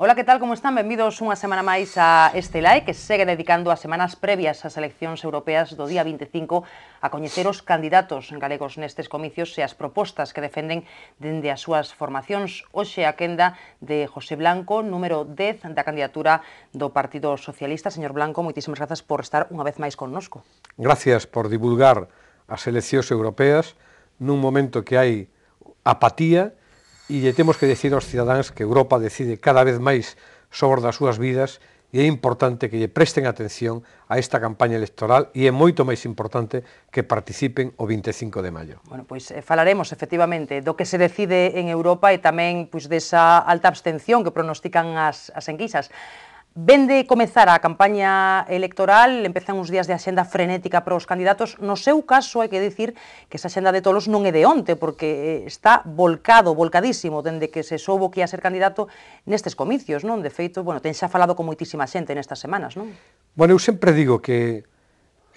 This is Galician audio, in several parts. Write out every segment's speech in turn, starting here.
Ola, que tal, como están? Benvidos unha semana máis a este live que segue dedicando as semanas previas ás eleccións europeas do día 25 a coñecer os candidatos galegos nestes comicios e as propostas que defenden dende as súas formacións. Hoxe a quenda de José Blanco, número 10 da candidatura do Partido Socialista. Señor Blanco, moitísimas grazas por estar unha vez máis connosco. Gracias por divulgar as eleccións europeas nun momento que hai apatía e lle temos que decir aos cidadáns que Europa decide cada vez máis sobre das súas vidas e é importante que lle presten atención a esta campaña electoral e é moito máis importante que participen o 25 de maio. Bueno, pois falaremos efectivamente do que se decide en Europa e tamén pois desa alta abstención que pronostican as enquisas. Vende comezar a campaña electoral, empezan uns días de axenda frenética para os candidatos. No seu caso, hai que dicir que esa axenda de tolos non é de onte, porque está volcadísimo, dende que se soubo que ia ser candidato nestes comicios, non? De feito, bueno, ten xa falado con moitísima xente nestas semanas, non? Bueno, eu sempre digo que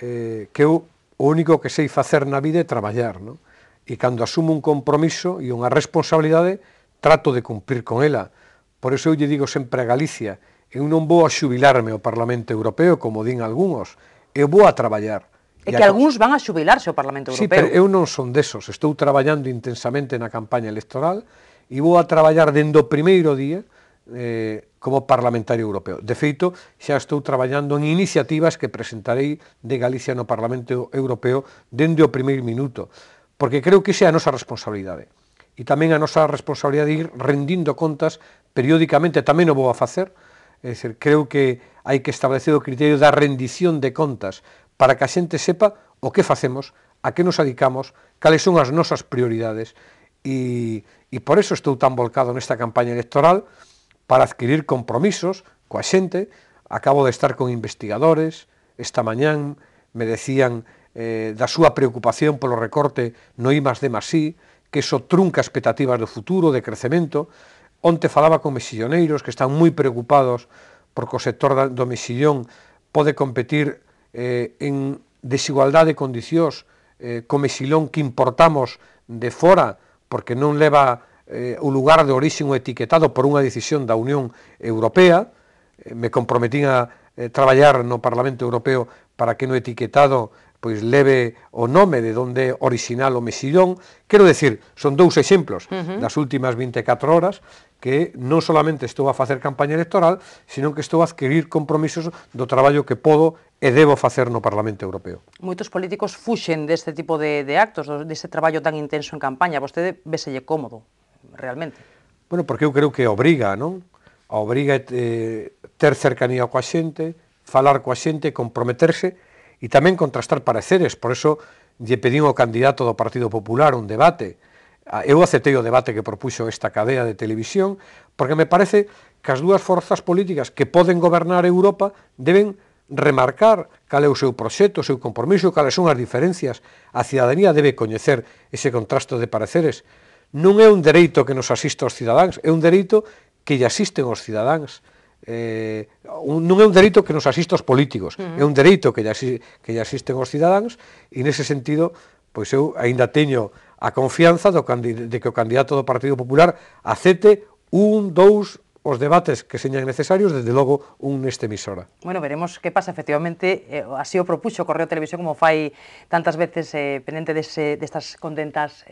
eu o único que sei facer na vida é traballar, non? E cando asumo un compromiso e unha responsabilidade, trato de cumprir con ela. Por iso eu lle digo sempre a Galicia: eu non vou a xubilarme ao Parlamento Europeo, como din algúns, eu vou a traballar. É que algúns van a xubilarse ao Parlamento Europeo. Sí, pero eu non son desos, estou traballando intensamente na campaña electoral e vou a traballar dende o primeiro día como parlamentario europeo. De feito, xa estou traballando en iniciativas que presentarei de Galicia no Parlamento Europeo dende o primeiro minuto, porque creo que esa é a nosa responsabilidade. E tamén a nosa responsabilidade de ir rendindo contas periódicamente, tamén o vou a facer. É dicir, creo que hai que establecer o criterio da rendición de contas para que a xente sepa o que facemos, a que nos dedicamos, cales son as nosas prioridades e por eso estou tan volcado nesta campaña electoral, para adquirir compromisos coa xente. Acabo de estar con investigadores, esta mañán me decían da súa preocupación polo recorte no I+D+I, que iso trunca expectativas do futuro, de crecemento. Onte falaba con mexilloneiros que están moi preocupados porque o sector do mexillón pode competir en desigualdade de condicións co mexillón que importamos de fora porque non leva o lugar de orixe etiquetado por unha decisión da Unión Europea. Me comprometín a traballar no Parlamento Europeo para que no etiquetado pois leve o nome de onde é orixinal o mexillón. Quero decir, son dous exemplos das últimas 24 horas que non solamente estou a facer campaña electoral, sino que estou a adquirir compromisos do traballo que podo e debo facer no Parlamento Europeo. Moitos políticos fuxen deste tipo de actos, deste traballo tan intenso en campaña. Vostede véselle cómodo, realmente? Bueno, porque eu creo que obriga, non? Obriga ter cercanía coa xente, falar coa xente, comprometerse e tamén contrastar pareceres. Por iso lle pedín ao candidato do Partido Popular un debate. Eu aceptei o debate que propuxo esta cadea de televisión, porque me parece que as dúas forzas políticas que poden gobernar Europa deben remarcar cal é o seu proxecto, o seu compromiso, cales son as diferencias. A cidadanía debe coñecer ese contrasto de pareceres. Non é un dereito que nos asista aos cidadáns, é un dereito que lle asisten aos cidadáns. Non é un dereito que nos asista aos políticos, é un dereito que lle asisten aos cidadáns e nese sentido, pois eu aínda teño a confianza de que o candidato do Partido Popular acepte dous os debates que señan necesarios, desde logo un neste emisora. Bueno, veremos que pasa, efectivamente, así o propuxo Correo Televisión, como fai tantas veces pendente destas contendas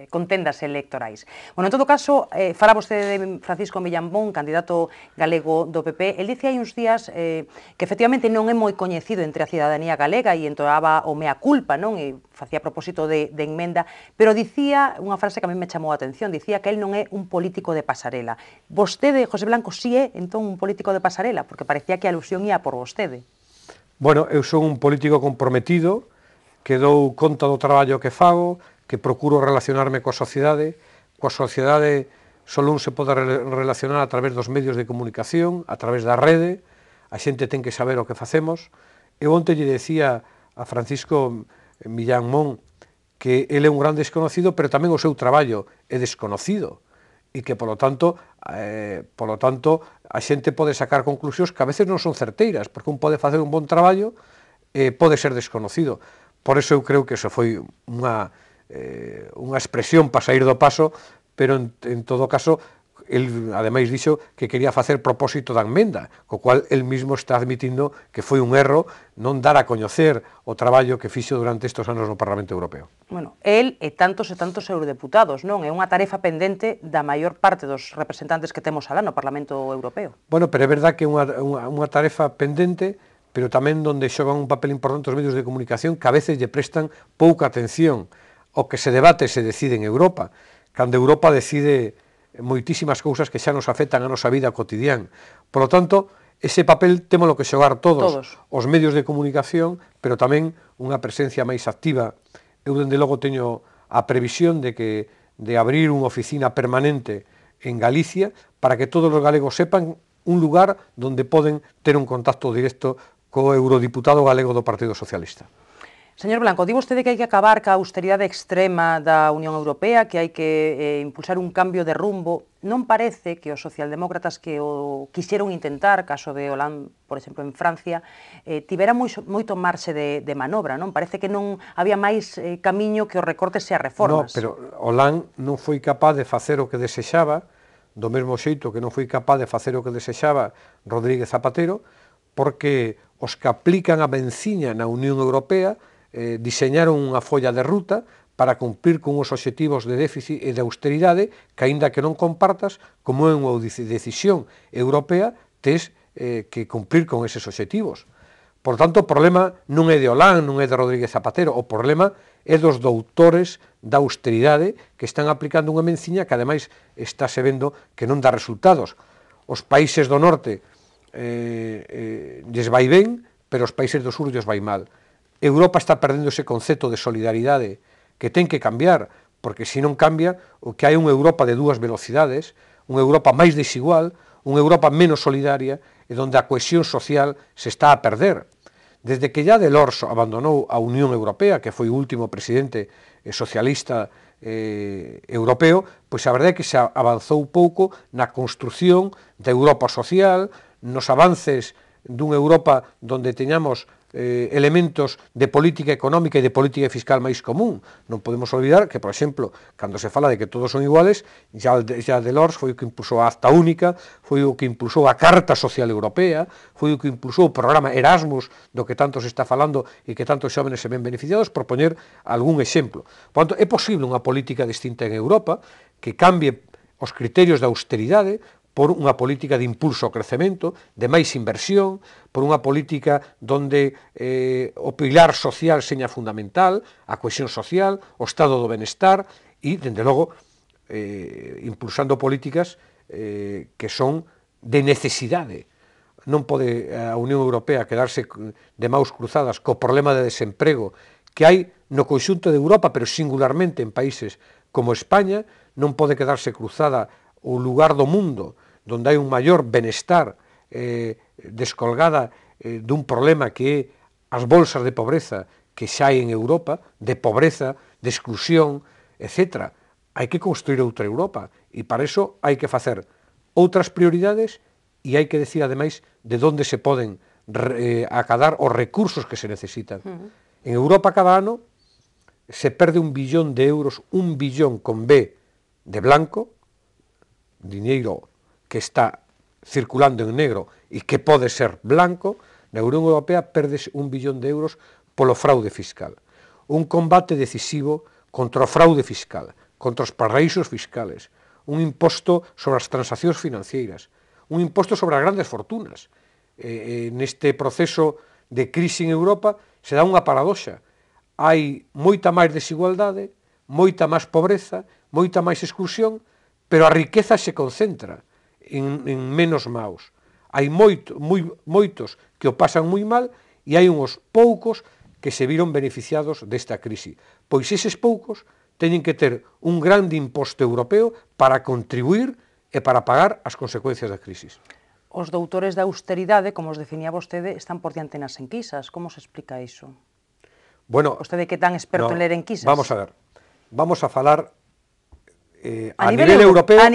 electorais. Bueno, en todo caso, fala vostede de Francisco Millambón, candidato galego do PP. El dice hai uns días que efectivamente non é moi coñecido entre a cidadanía galega e entoaba o mea culpa, non? E facía propósito de enmenda, pero dicía unha frase que a mí me chamou a atención, dicía que el non é un político de pasarela. Vostede, José Blanco, si é, entón, un político de pasarela, porque parecía que a alusión ia por vostede. Bueno, eu son un político comprometido, que dou conta do traballo que fago, que procuro relacionarme coa sociedade só non se pode relacionar a través dos medios de comunicación, a través da rede, a xente ten que saber o que facemos. Eu onte lle decía a Francisco Millán que ele é un gran desconocido, pero tamén o seu traballo é desconocido, e que, polo tanto, a xente pode sacar conclusións que a veces non son certeiras, porque un pode facer un bon traballo e pode ser desconocido. Por iso eu creo que iso foi unha expresión para sair do paso, pero en todo caso el ademais dixo que quería facer propósito da emenda, co cual el mismo está admitindo que foi un erro non dar a coñecer o traballo que fixo durante estes anos no Parlamento Europeo. Bueno, el e tantos eurodeputados, non? É unha tarefa pendente da maior parte dos representantes que temos alá no Parlamento Europeo. Bueno, pero é verdad que é unha tarefa pendente, pero tamén donde xogan un papel importante os medios de comunicación que a veces lle prestan pouca atención ao que se debate e se decide en Europa, cando Europa decide moitísimas cousas que xa nos afectan a nosa vida cotidiana. Por lo tanto, ese papel témolo que xogar todos os medios de comunicación, pero tamén unha presencia máis activa. Eu, dende logo, teño a previsión de abrir unha oficina permanente en Galicia para que todos os galegos sepan un lugar donde poden ter un contacto directo co eurodiputado galego do Partido Socialista. Señor Blanco, di vostede que hai que acabar ca austeridade extrema da Unión Europea, que hai que impulsar un cambio de rumbo. Non parece que os socialdemócratas que o quixeron intentar, caso de Hollande, por exemplo, en Francia, tivera moito marxe de manobra, non? Parece que non había máis camiño que os recortes e as reformas. No, pero Hollande non foi capaz de facer o que desexaba, do mesmo xeito que non foi capaz de facer o que desexaba Rodríguez Zapatero, porque os que aplican a venciña na Unión Europea diseñaron unha folla de ruta para cumplir con os obxectivos de déficit e de austeridade que, aínda que non compartas, como é unha decisión europea, tes que cumplir con eses obxectivos. Por tanto, o problema non é de Hollande, non é de Rodríguez Zapatero, o problema é dos doutores da austeridade que están aplicando unha menciña que, ademais, estáse vendo que non dá resultados. Os países do norte lles vai ben, pero os países do sur lles vai mal. Europa está perdendo ese concepto de solidaridade que ten que cambiar, porque se non cambia, o que hai unha Europa de dúas velocidades, unha Europa máis desigual, unha Europa menos solidaria, e onde a cohesión social se está a perder. Desde que ya Delors abandonou a Unión Europea, que foi o último presidente socialista europeo, pois a verdade é que se avanzou pouco na construción da Europa social, nos avances dunha Europa donde teñamos elementos de política económica e de política fiscal máis común. Non podemos olvidar que, por exemplo, cando se fala de que todos son iguales, ya Delors foi o que impulsou a Acta Única, foi o que impulsou a Carta Social Europea, foi o que impulsou o programa Erasmus, do que tanto se está falando e que tantos xóvenes se ven beneficiados, por poñer algún exemplo. Por tanto, é posible unha política distinta en Europa que cambie os criterios de austeridade por unha política de impulso ao crecemento, de máis inversión, por unha política donde o pilar social seña fundamental, a cohesión social, o estado do benestar e, dende logo, impulsando políticas que son de necesidade. Non pode a Unión Europea quedarse de maus cruzadas co problema de desemprego que hai no conxunto de Europa, pero singularmente en países como España. Non pode quedarse cruzada o lugar do mundo donde hai un maior benestar descolgada dun problema que é as bolsas de pobreza que xa hai en Europa, de pobreza, de exclusión, etc. Hai que construir outra Europa e para iso hai que facer outras prioridades e hai que decir, ademais, de onde se poden acadar os recursos que se necesitan. En Europa cada ano se perde 1 billón de euros, 1 billón con B de blanco, diñeiro que está circulando en negro e que pode ser blanco. Na Unión Europea perdes 1 billón de euros polo fraude fiscal. Un combate decisivo contra o fraude fiscal, contra os paraísos fiscales, un imposto sobre as transaccións financeiras, un imposto sobre as grandes fortunas. Neste proceso de crise en Europa se dá unha paradoxa. Hai moita máis desigualdade, moita máis pobreza, moita máis exclusión, pero a riqueza se concentra en menos maus. Hai moitos que o pasan moi mal e hai uns poucos que se viron beneficiados desta crise. Pois eses poucos teñen que ter un grande imposto europeo para contribuir e para pagar as consecuencias da crise. Os doutores da austeridade, como os definía vostede, están por diante nas enquisas. Como se explica iso? Bueno, vostede que é tan experto en ler enquisas. Vamos a ver. Vamos a falar a nivel europeo e a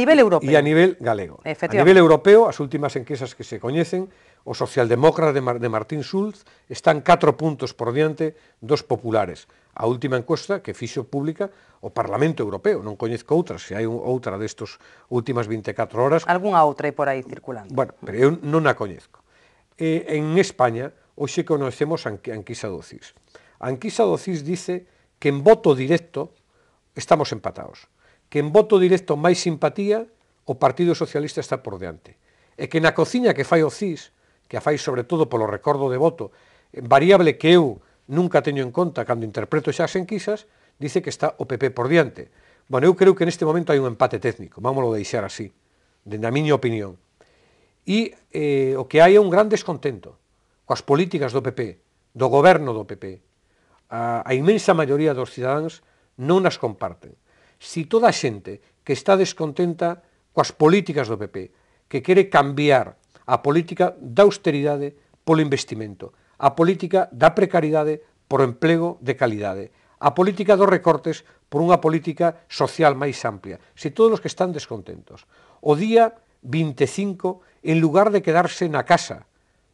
nivel galego. A nivel europeo, as últimas enquisas que se coñecen, os socialdemócratas de Martín Schulz están 4 puntos por diante dos populares. a última encuesta que fixo pública o Parlamento Europeo. Non coñezco outra, se hai outra destas últimas 24 horas. Algúnha outra aí por aí circulando. Bueno, pero eu non a coñezco. En España, hoxe conocemos a enquisa do CIS. A enquisa do CIS dice que en voto directo estamos empatados, que en voto directo máis simpatía o Partido Socialista está por diante, e que na cociña que fai o CIS, que a fai sobre todo polo recordo de voto, variable que eu nunca teño en conta cando interpreto xa as enquisas, dice que está o PP por diante. Bueno, eu creo que neste momento hai un empate técnico, vámoslo deixar así, dende a miña opinión. E o que hai é un gran descontento coas políticas do PP, do goberno do PP. A inmensa maioría dos cidadáns non as comparten. Si toda a xente que está descontenta coas políticas do PP, que quere cambiar a política da austeridade polo investimento, a política da precariedade por emprego de calidade, a política dos recortes por unha política social máis amplia, si todos os que están descontentos. O día 25, en lugar de quedarse na casa,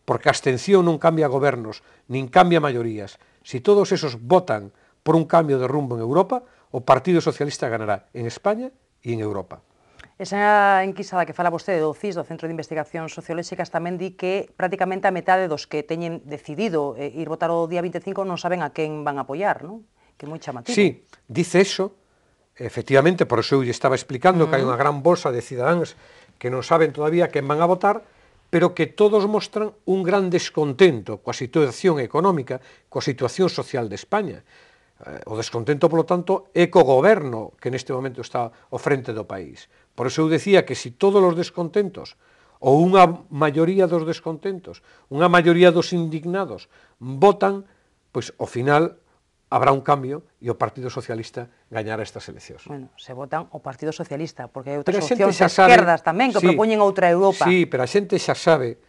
porque a abstención non cambia gobernos, nin cambia maiorías, si todos esos votan por un cambio de rumbo en Europa, o Partido Socialista ganará en España e en Europa. Esa enquisa da que fala vostede do CIS, do Centro de Investigacións Sociolóxicas, tamén di que prácticamente a metade dos que teñen decidido ir votar o día 25 non saben a quen van a apoiar, non? Que é moi chamativo. Sí, dice eso, efectivamente, por eso eu lle estaba explicando que hai unha gran bolsa de cidadáns que non saben todavía quen van a votar, pero que todos mostran un gran descontento coa situación económica, coa situación social de España. O descontento, polo tanto, é co goberno que neste momento está ao frente do país. Por eso eu decía que si todos os descontentos, ou unha maioría dos descontentos, unha maioría dos indignados, votan, pois ao final habrá un cambio e o Partido Socialista gañará estas eleccións. Bueno, se votan o Partido Socialista, porque hai outras opcións de esquerdas tamén que propoñen outra Europa. Sí, pero a xente xa sabe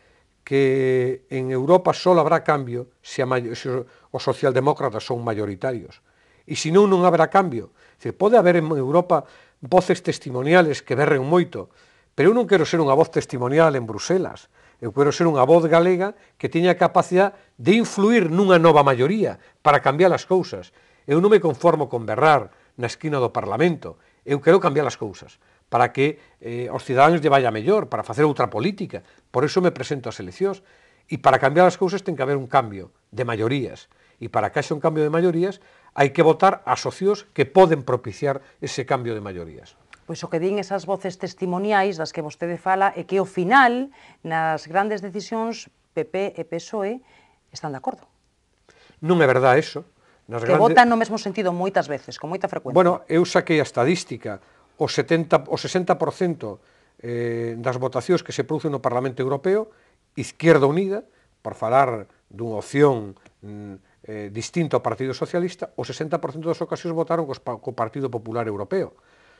que en Europa só habrá cambio se os socialdemócratas son maioritarios. E se non habrá cambio. Pode haber en Europa voces testimoniales que berren moito, pero eu non quero ser unha voz testimonial en Bruselas. Eu quero ser unha voz galega que teña a capacidade de influir nunha nova maioría para cambiar as cousas. Eu non me conformo con berrar na esquina do Parlamento. Eu quero cambiar as cousas para que os cidadáns lle vaya mellor, para facer outra política. Por iso me presento ás eleccións. E para cambiar as cousas ten que haber un cambio de maiorías. E para que haxa un cambio de maiorías hai que votar a socios que poden propiciar ese cambio de maiorías. Pois o que din esas voces testimoniais das que vostede fala é que ao final, nas grandes decisións, PP e PSOE están de acordo. Non é verdade iso. Que votan no mesmo sentido moitas veces, con moita frecuencia. Bueno, eu saquei a estadística, o 60% das votacións que se producen no Parlamento Europeo, Izquierda Unida, por falar dunha opción distinto ao Partido Socialista, o 60% das ocasións votaron co Partido Popular Europeo.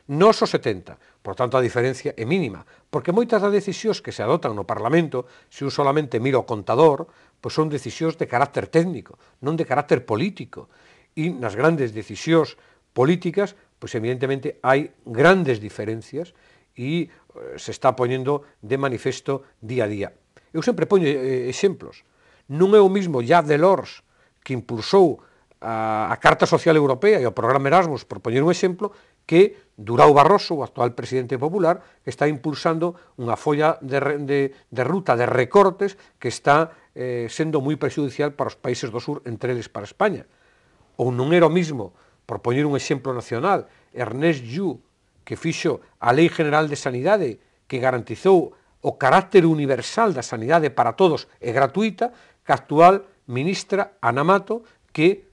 Nos o 70%, por tanto a diferencia é mínima, porque moitas das decisións que se adoptan no Parlamento, se un solamente mira o contador, pois son decisións de carácter técnico, non de carácter político. E nas grandes decisións políticas, pois evidentemente hai grandes diferencias e se está poñendo de manifesto día a día. Eu sempre poño exemplos. Non é o mismo Jacques Delors, que impulsou a Carta Social Europea e o programa Erasmus, por poñer un exemplo, que Durão Barroso, o actual presidente popular, que está impulsando unha folla de ruta de recortes que está sendo moi prexudicial para os países do sur, entre eles para España. Ou non era o mismo, por poñer un exemplo nacional, Ernest Lluch, que fixo a Lei General de Sanidade, que garantizou o carácter universal da sanidade para todos e gratuita, que a actual ministra Ana Mato, que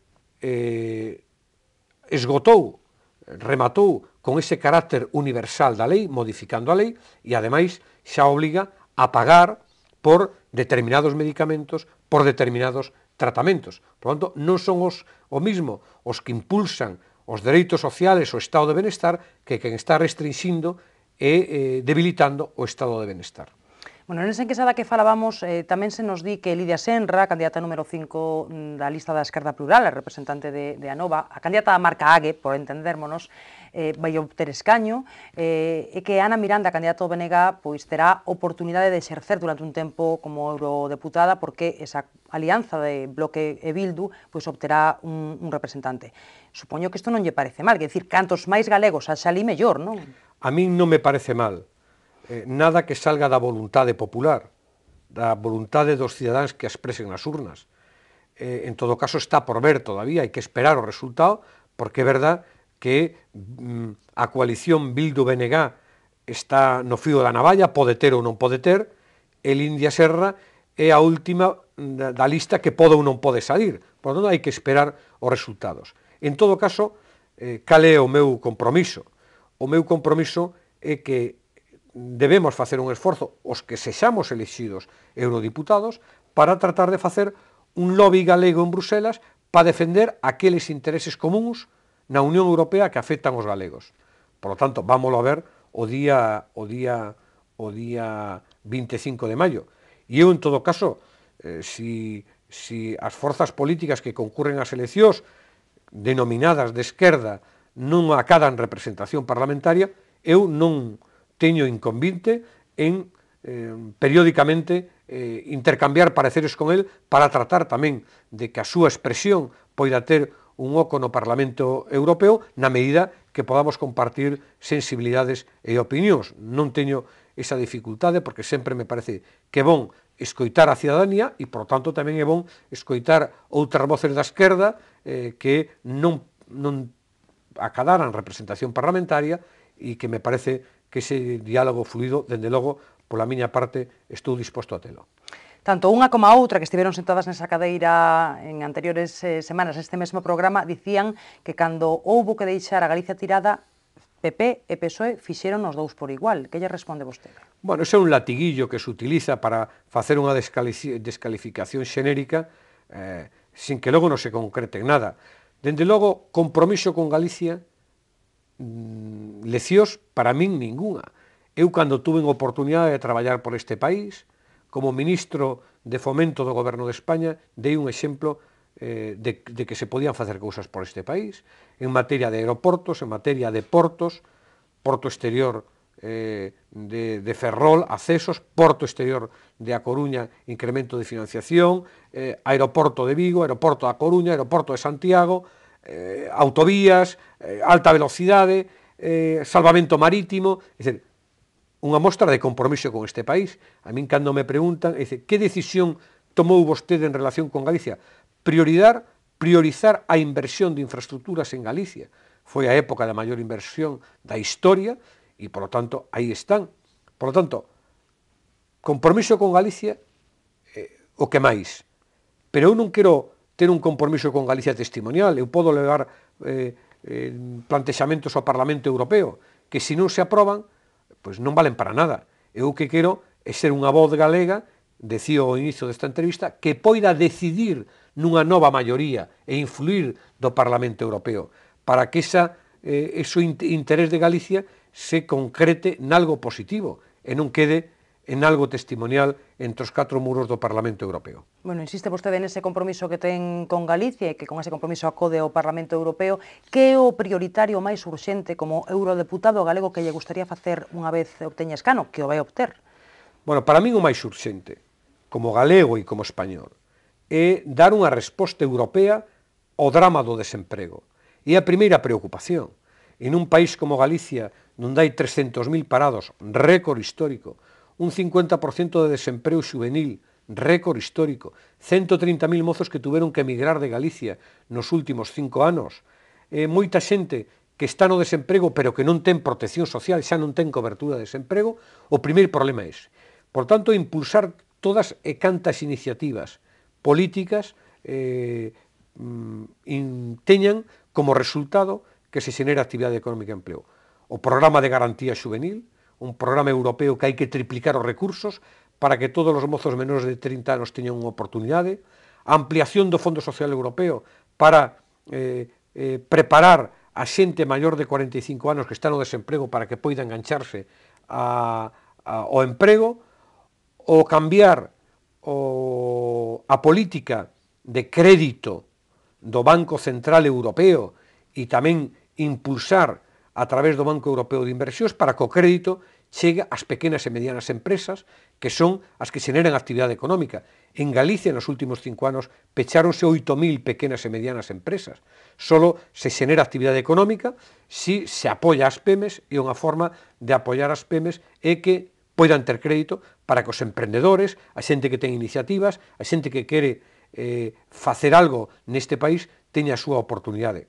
esgotou, rematou con ese carácter universal da lei, modificando a lei, e ademais xa obliga a pagar por determinados medicamentos, por determinados tratamentos. Por tanto, non son o mismo os que impulsan os dereitos sociales, o estado de benestar, que quen está restringindo e debilitando o estado de benestar. Bueno, nesa enquesada que falábamos, tamén se nos di que Lidia Senra, candidata número 5 da lista da Esquerda Plural, a representante de Anova, a candidata da marca AGE, por entendérmonos, vai obter escaño, e que Ana Miranda, candidata do BNG, pois terá oportunidade de exercer durante un tempo como eurodeputada, porque esa alianza de Bloque e Bildu pois obterá un representante. Supoño que isto non lle parece mal, que decir, cantos máis galegos haxa ali, mellor, non? A min non me parece mal. Nada que salga da voluntade popular, da voluntade dos cidadáns que a expresen nas urnas. En todo caso, está por ver todavía, hai que esperar o resultado, porque é verdad que a coalición Bildu-BNG está no fío da navalla, pode ter ou non pode ter, e Lidia Serra é a última da lista que pode ou non pode salir. Por tanto, hai que esperar os resultados. En todo caso, cal é o meu compromiso? O meu compromiso é que debemos facer un esforzo, os que sexamos elexidos eurodiputados, para tratar de facer un lobby galego en Bruselas para defender aqueles intereses comuns na Unión Europea que afectan os galegos. Por lo tanto, vámoslo a ver o día 25 de maio. E eu, en todo caso, si as forzas políticas que concurren ás eleccións denominadas de esquerda non acadan representación parlamentaria, eu non teño inconvinte en periódicamente intercambiar pareceres con el para tratar tamén de que a súa expresión poida ter un oco no Parlamento Europeo na medida que podamos compartir sensibilidades e opinións. Non teño esa dificultade porque sempre me parece que é bon escoitar a cidadanía e, por tanto, tamén é bon escoitar outras voces da esquerda que non acadaran representación parlamentaria e que me parece que ese diálogo fluido, dende logo, pola miña parte, estou disposto a telo. Tanto unha como a outra, que estiveron sentadas nesa cadeira en anteriores semanas este mesmo programa, dicían que cando houbo que deixar a Galicia tirada, PP e PSOE fixeron os dous por igual. Que lle responde vostede? Bueno, ese é un latiguillo que se utiliza para facer unha descalificación xenérica sin que logo non se concrete en nada. Dende logo, compromiso con Galicia, leccións para min ningunha. Eu, cando tuve a oportunidade de traballar por este país, como ministro de Fomento do Goberno de España, dei un exemplo de que se podían facer cousas por este país, en materia de aeroportos, en materia de portos, porto exterior de Ferrol, accesos, porto exterior de A Coruña, incremento de financiación, aeroporto de Vigo, aeroporto da Coruña, aeroporto de Santiago, autovías, alta velocidade, salvamento marítimo, é dicir, unha mostra de compromiso con este país. A min, cando me preguntan, que decisión tomou vostede en relación con Galicia? Priorizar a inversión de infraestructuras en Galicia. Foi a época da maior inversión da historia e, por lo tanto, aí están. Por lo tanto, compromiso con Galicia, o que máis. Pero eu non quero ter un compromiso con Galicia testimonial. Eu podo levar plantexamentos ao Parlamento Europeo que, se non se aproban, pois non valen para nada. Eu o que quero é ser unha voz galega, decío ao inicio desta entrevista, que poida decidir nunha nova maioría e influir do Parlamento Europeo para que ese interés de Galicia se concrete nalgo positivo e non quede en algo testimonial entre os 4 muros do Parlamento Europeo. Bueno, insiste vostede nese compromiso que ten con Galicia e que con ese compromiso acode ao Parlamento Europeo. Que é o prioritario máis urxente como eurodeputado galego que lle gustaría facer unha vez obteña escano, que o vai obter? Bueno, para min o máis urxente, como galego e como español, é dar unha resposta europea ao drama do desemprego. É a primeira preocupación. En un país como Galicia, onde hai 300.000 parados, récord histórico, un 50% de desempreo xuvenil, récord histórico, 130.000 mozos que tuveron que emigrar de Galicia nos últimos 5 anos, moita xente que está no desemprego pero que non ten protección social, xa non ten cobertura de desemprego, o primeiro problema é ese. Por tanto, impulsar todas e cantas iniciativas políticas teñan como resultado que se xenera actividade económica e empleo. O programa de garantía xuvenil, un programa europeo que hai que triplicar os recursos para que todos os mozos menores de 30 anos teñan unha oportunidade, a ampliación do Fondo Social Europeo para preparar a xente maior de 45 anos que está no desemprego para que poida engancharse ao emprego, o cambiar a política de crédito do Banco Central Europeo e tamén impulsar a través do Banco Europeo de Inversións para que o crédito chegue ás pequenas e medianas empresas que son as que xeneran actividade económica. En Galicia, nos últimos 5 anos, pecháronse 8.000 pequenas e medianas empresas. Solo se xenera actividade económica si se apoia as PEMES, e unha forma de apoiar as PEMES é que poidan ter crédito para que os emprendedores, a xente que ten iniciativas, a xente que quere facer algo neste país, teña a súa oportunidade.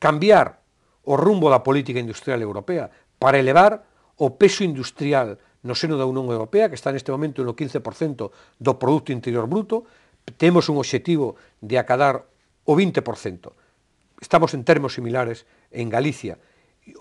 Cambiar o rumbo da política industrial europea para elevar o peso industrial no seno da Unión Europea, que está neste momento no 15% do Produto Interior Bruto. Temos un obxectivo de acadar o 20%. Estamos en termos similares en Galicia.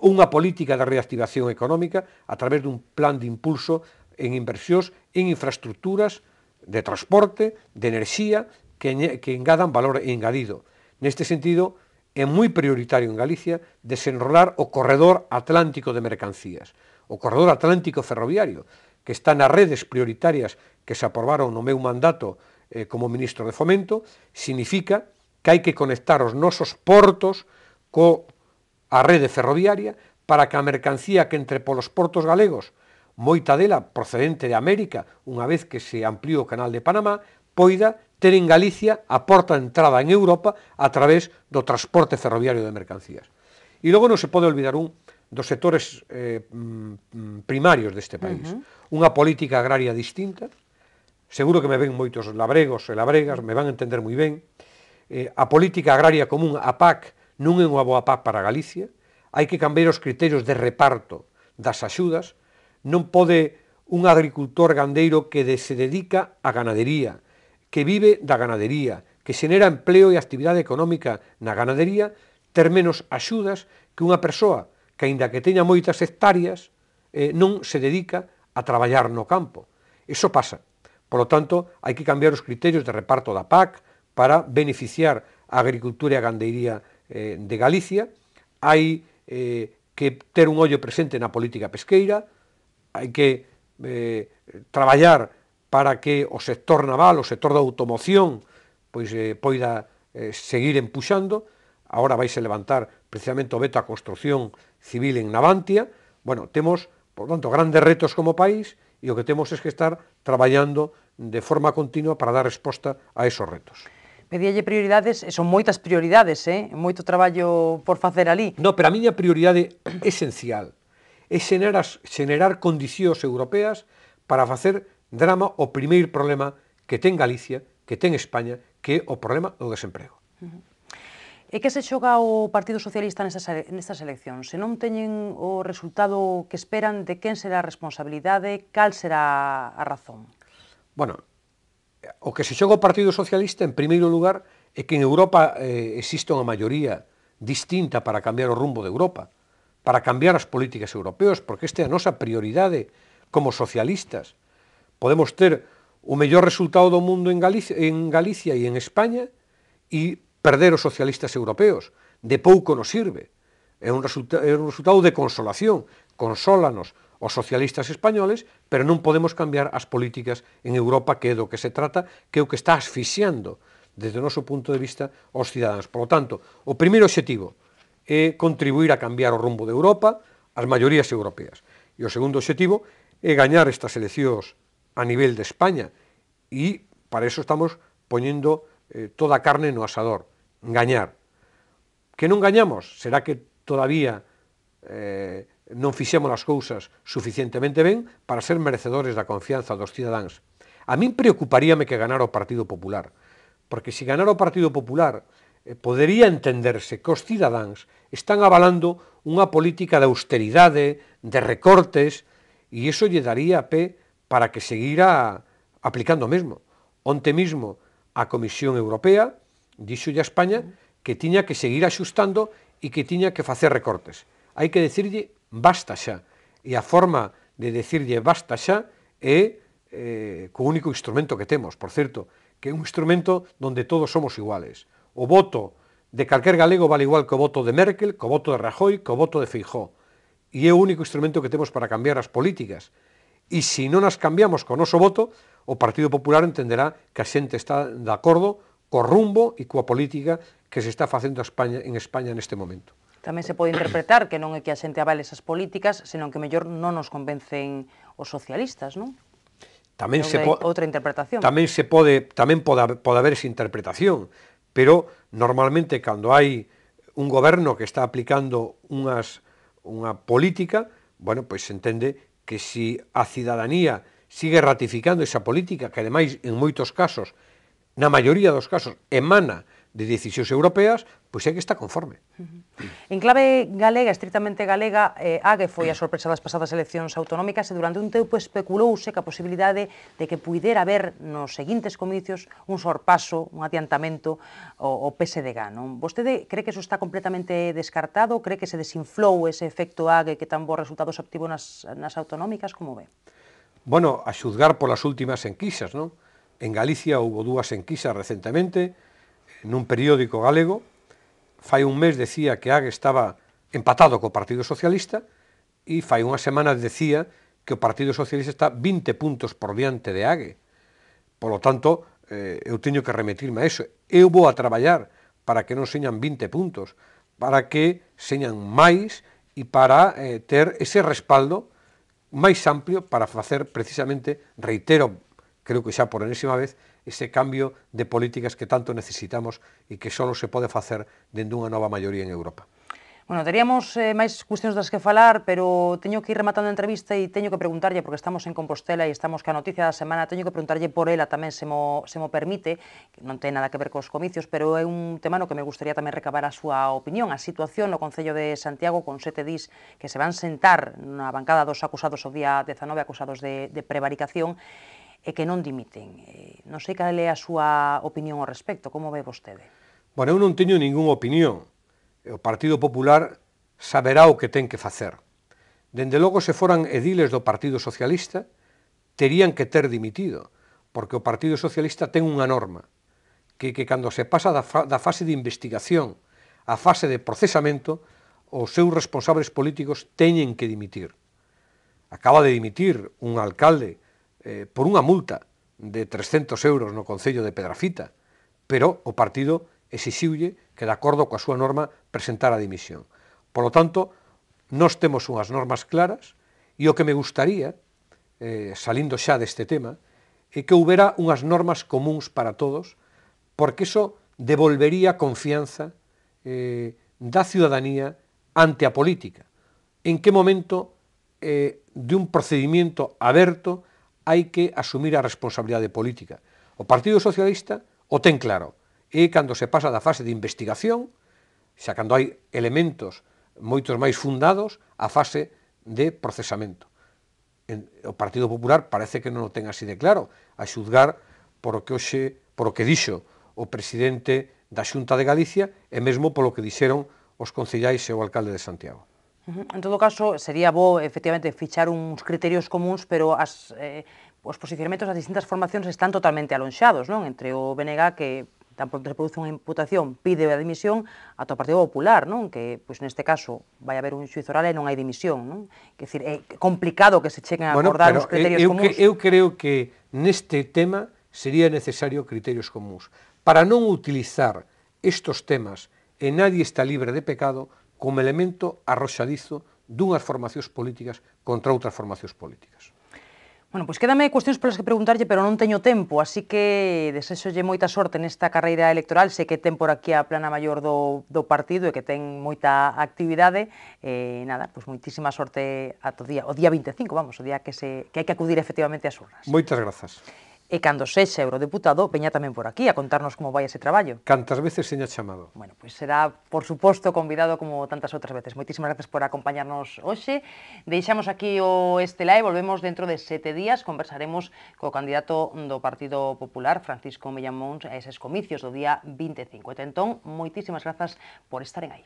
Unha política de reactivación económica a través dun plan de impulso en inversións en infraestructuras de transporte, de enerxía, que engadan valor engadido. Neste sentido, é moi prioritario en Galicia desenrolar o corredor atlántico de mercancías, o corredor atlántico ferroviario, que está nas redes prioritarias que se aprobaron no meu mandato como ministro de Fomento. Significa que hai que conectar os nosos portos a rede ferroviaria para que a mercancía que entre polos portos galegos, moita dela procedente de América, unha vez que se ampliou o canal de Panamá, poida ter en Galicia a porta de entrada en Europa a través do transporte ferroviario de mercancías. E logo non se pode olvidar dos sectores primarios deste país. Unha política agraria distinta. Seguro que me ven moitos labregos e labregas, me van a entender moi ben. A política agraria común, a PAC, non é unha boa PAC para Galicia. Hai que cambiar os criterios de reparto das axudas. Non pode un agricultor gandeiro que se dedica á ganadería, que vive da ganadería, que xenera empleo e actividade económica na ganadería, ter menos axudas que unha persoa que, aínda que teña moitas hectáreas, non se dedica a traballar no campo. Iso pasa. Por lo tanto, hai que cambiar os criterios de reparto da PAC para beneficiar a agricultura e a gandeiría de Galicia. Hai que ter un ollo presente na política pesqueira, hai que traballar para que o sector naval, o sector da automoción, pois poida seguir empuxando. Agora vaise levantar precisamente o veto á construción civil en Navantia. Bueno, temos, por tanto, grandes retos como país, e o que temos é que estar traballando de forma continua para dar resposta a esos retos. Pedíalle prioridades, e son moitas prioridades, moito traballo por facer ali. No, pero a miña prioridade esencial é xenerar condicións europeas para facer drama o primeiro problema que ten Galicia, que ten España, que é o problema do desemprego. E que se xoga o Partido Socialista nestas eleccións? Se non teñen o resultado que esperan, de quen será a responsabilidade, cal será a razón? Bueno, o que se xoga o Partido Socialista, en primeiro lugar, é que en Europa existe unha maioría distinta para cambiar o rumbo de Europa, para cambiar as políticas europeas, porque esta é a nosa prioridade como socialistas. Podemos ter o mellor resultado do mundo en Galicia e en España e perder os socialistas europeos. De pouco nos sirve. É un resultado de consolación. Consólanos os socialistas españoles, pero non podemos cambiar as políticas en Europa, que é do que se trata, que é o que está asfixiando, desde o noso punto de vista, aos cidadáns. Por lo tanto, o primeiro obxectivo é contribuir a cambiar o rumbo de Europa, as maiorías europeas. E o segundo obxectivo é gañar estas eleccións a nivel de España. E para iso estamos poñendo toda a carne no asador. Gañar. Que non gañamos? Será que todavía non fixemos as cousas suficientemente ben para ser merecedores da confianza dos cidadáns. A min preocuparíame que ganara o Partido Popular, porque se ganara o Partido Popular podería entenderse que os cidadáns están avalando unha política de austeridade, de recortes, e iso lle daría pé para que seguira aplicando o mesmo. Onte mismo a Comisión Europea dixolle a España que tiña que seguir axustando e que tiña que facer recortes. Hai que decirlle basta xa. E a forma de decirlle basta xa é co único instrumento que temos, por certo, que é un instrumento donde todos somos iguales. O voto de calquer galego vale igual que o voto de Merkel, que o voto de Rajoy, que o voto de Feijóo. E é o único instrumento que temos para cambiar as políticas. E se non as cambiamos co noso voto, o Partido Popular entenderá que a xente está de acordo co rumbo e coa política que se está facendo en España neste momento. Tamén se pode interpretar que non é que a xente avale esas políticas, senón que mellor non nos convencen os socialistas, non? Tamén outra interpretación. Tamén pode haber esa interpretación, pero normalmente cando hai un goberno que está aplicando unha política, bueno, pois se entende que se a cidadanía sigue ratificando esa política, que ademais en moitos casos, na maioría dos casos, emana de decisións europeas, pois é que está conforme. En clave galega, estrictamente galega, Ague foi a sorpresa das pasadas eleccións autonómicas e durante un tempo especulouse que a posibilidade de que puidera haber nos seguintes comicios un sorpaso, un adiantamento ao PSDG, non? Vostede cree que eso está completamente descartado? Cree que se desinflou ese efecto Ague que tan bons resultados obtivo nas autonómicas? Como ve? Bueno, a xuzgar polas últimas enquisas, non? En Galicia houve dúas enquisas recentemente, nun periódico galego, fai un mes decía que Ague estaba empatado co Partido Socialista e fai unha semana decía que o Partido Socialista está 20 puntos por diante de Ague. Por lo tanto, eu teño que remitirme a eso. Eu vou a traballar para que non señan 20 puntos, para que señan máis e para ter ese respaldo máis amplio para facer precisamente, reitero, creo que xa por enésima vez, ese cambio de políticas que tanto necesitamos e que só se pode facer dende unha nova maioría en Europa. Bueno, teríamos máis cuestións das que falar, pero teño que ir rematando a entrevista e teño que preguntarlle, porque estamos en Compostela e estamos ca noticia da semana, teño que preguntarlle por ela tamén, se mo permite, que non ten nada que ver cos comicios, pero é un tema no que me gustaría tamén recabar a súa opinión, a situación no Concello de Santiago con 7 dis que se van sentar na bancada dos acusados o día 19, acusados de prevaricación, e que non dimiten. Non sei cal é a súa opinión ao respecto, como ve vostede? Bueno, eu non teño ningunha opinión. O Partido Popular saberá o que ten que facer. Dende logo, se foran ediles do Partido Socialista, terían que ter dimitido, porque o Partido Socialista ten unha norma, que cando se pasa da fase de investigación á fase de procesamento, os seus responsables políticos teñen que dimitir. Acaba de dimitir un alcalde por unha multa de 300 euros no Concello de Pedrafita, pero o partido exixiulle que, de acordo coa súa norma, presentara a dimisión. Por lo tanto, nós temos unhas normas claras e o que me gustaría, salindo xa deste tema, é que houbera unhas normas comuns para todos, porque iso devolvería confianza da ciudadanía ante a política. En que momento de un procedimento aberto hai que asumir a responsabilidade política. O Partido Socialista o ten claro, e cando se pasa da fase de investigación, xa cando hai elementos moitos máis fundados, a fase de procesamento. O Partido Popular parece que non o ten así de claro, a xuzgar por o que dixo o presidente da Xunta de Galicia e mesmo polo que dixeron os concellais e o alcalde de Santiago. En todo caso, sería bo, efectivamente, fichar uns criterios comuns, pero os posicionamentos das distintas formacións están totalmente alonxados, non? Entre o BNG, que tampouco se produce unha imputación, pide a dimisión, ata o Partido Popular, non? Que, pois, neste caso, vai haber un xuízo oral e non hai dimisión, non? Quer dizer, é complicado que se cheguen a acordar uns criterios comuns. Eu creo que neste tema sería necesario criterios comuns, para non utilizar estos temas e nadie está libre de pecado como elemento arroxadizo dunhas formacións políticas contra outras formacións políticas. Bueno, pois quédame cuestións polas que preguntarlle, pero non teño tempo, así que desexolle moita sorte nesta carreira electoral, sei que ten por aquí a plana maior do partido e que ten moita actividade, nada, pois moitísima sorte o día 25, vamos, o día que hai que acudir efectivamente ás urnas. Moitas grazas. E cando sexa eurodeputado, veña tamén por aquí a contarnos como vai ese traballo. Cantas veces seña chamado. Bueno, pois será, por suposto, convidado como tantas outras veces. Moitísimas gracias por acompañarnos hoxe. Deixamos aquí o Estela e volvemos dentro de 7 días. Conversaremos co candidato do Partido Popular, Francisco Millamóns, a eses comicios do día 25. E entón, moitísimas grazas por estaren aí.